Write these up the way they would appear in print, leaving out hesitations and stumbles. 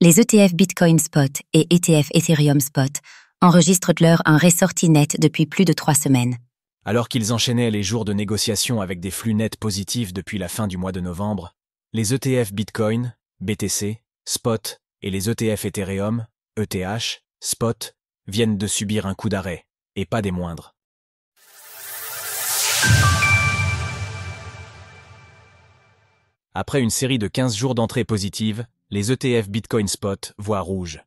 Les ETF Bitcoin Spot et ETF Ethereum Spot enregistrent un ressorti net depuis plus de 3 semaines. Alors qu'ils enchaînaient les jours de négociation avec des flux nets positifs depuis la fin du mois de novembre, les ETF Bitcoin, BTC, Spot et les ETF Ethereum, ETH, Spot, viennent de subir un coup d'arrêt, et pas des moindres. Après une série de 15 jours d'entrée positive, les ETF Bitcoin Spot voient rouge.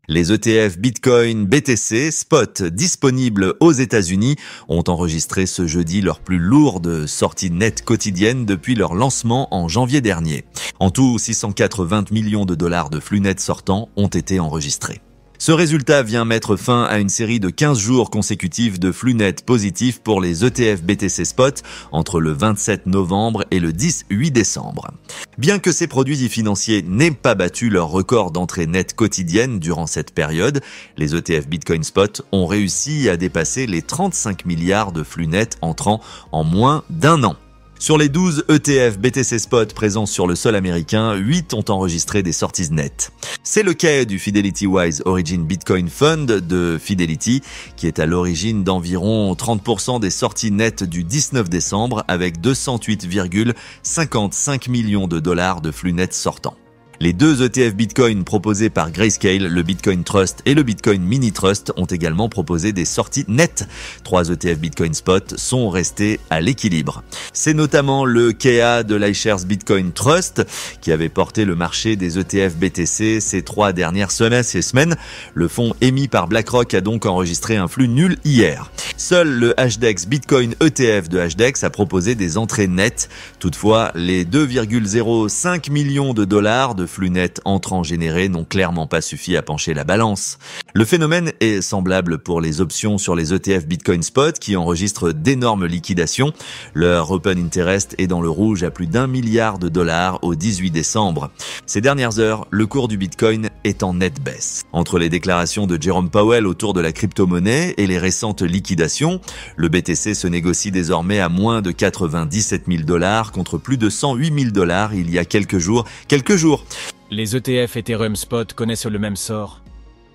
Les ETF Bitcoin BTC Spot disponibles aux États-Unis ont enregistré ce jeudi leur plus lourde sortie nette quotidienne depuis leur lancement en janvier dernier. En tout, 680 millions de dollars de flux nets sortants ont été enregistrés. Ce résultat vient mettre fin à une série de 15 jours consécutifs de flux nets positifs pour les ETF BTC Spot entre le 27 novembre et le 10-8 décembre. Bien que ces produits financiers n'aient pas battu leur record d'entrée nette quotidienne durant cette période, les ETF Bitcoin Spot ont réussi à dépasser les 35 milliards de flux nets entrant en moins d'un an. Sur les 12 ETF BTC Spot présents sur le sol américain, 8 ont enregistré des sorties nettes. C'est le cas du Fidelity Wise Origin Bitcoin Fund de Fidelity, qui est à l'origine d'environ 30% des sorties nettes du 19 décembre avec 208,55 millions de dollars de flux nets sortants. Les 2 ETF Bitcoin proposés par Grayscale, le Bitcoin Trust et le Bitcoin Mini Trust ont également proposé des sorties nettes. 3 ETF Bitcoin Spot sont restés à l'équilibre. C'est notamment le KEA de l'iShares Bitcoin Trust qui avait porté le marché des ETF BTC ces 3 dernières semaines. Le fonds émis par BlackRock a donc enregistré un flux nul hier. Seul le HDEX Bitcoin ETF de HDEX a proposé des entrées nettes. Toutefois, les 2,05 millions de dollars de flux nets entrants générés n'ont clairement pas suffi à pencher la balance. Le phénomène est semblable pour les options sur les ETF Bitcoin Spot qui enregistrent d'énormes liquidations. Leur Open Interest est dans le rouge à plus d'1 milliard de dollars au 18 décembre. Ces dernières heures, le cours du Bitcoin est en nette baisse. Entre les déclarations de Jerome Powell autour de la crypto-monnaie et les récentes liquidations, le BTC se négocie désormais à moins de 97 000 dollars contre plus de 108 000 dollars il y a quelques jours. Les ETF Ethereum Spot connaissent le même sort.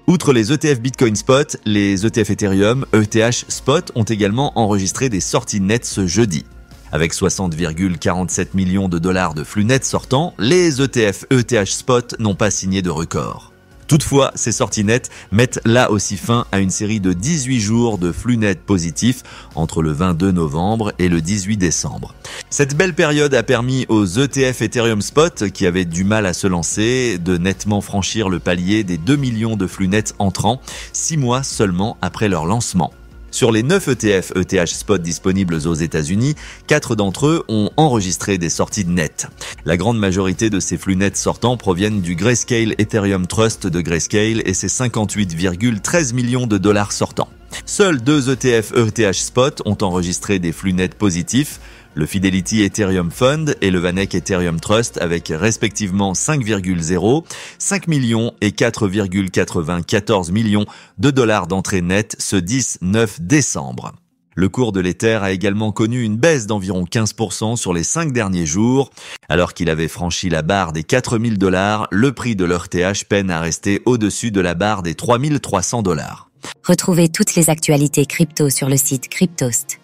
Outre les ETF Bitcoin Spot, les ETF Ethereum, ETH Spot ont également enregistré des sorties nettes ce jeudi. Avec 60,47 millions de dollars de flux nets sortants, les ETF ETH Spot n'ont pas signé de record. Toutefois, ces sorties nettes mettent là aussi fin à une série de 18 jours de flux nets positifs entre le 22 novembre et le 18 décembre. Cette belle période a permis aux ETF Ethereum Spot, qui avaient du mal à se lancer, de nettement franchir le palier des 2 millions de flux nets entrants, 6 mois seulement après leur lancement. Sur les 9 ETF ETH Spot disponibles aux États-Unis, 4 d'entre eux ont enregistré des sorties nettes. La grande majorité de ces flux nets sortants proviennent du Grayscale Ethereum Trust de Grayscale et ses 58,13 millions de dollars sortants. Seuls 2 ETF ETH Spot ont enregistré des flux nets positifs, le Fidelity Ethereum Fund et le VanEck Ethereum Trust avec respectivement 5,0, 5 millions et 4,94 millions de dollars d'entrée nette ce 10-9 décembre. Le cours de l'Ether a également connu une baisse d'environ 15% sur les 5 derniers jours. Alors qu'il avait franchi la barre des 4 000 dollars, le prix de l'ETH peine à rester au-dessus de la barre des 3 300 dollars. Retrouvez toutes les actualités crypto sur le site cryptost.fr.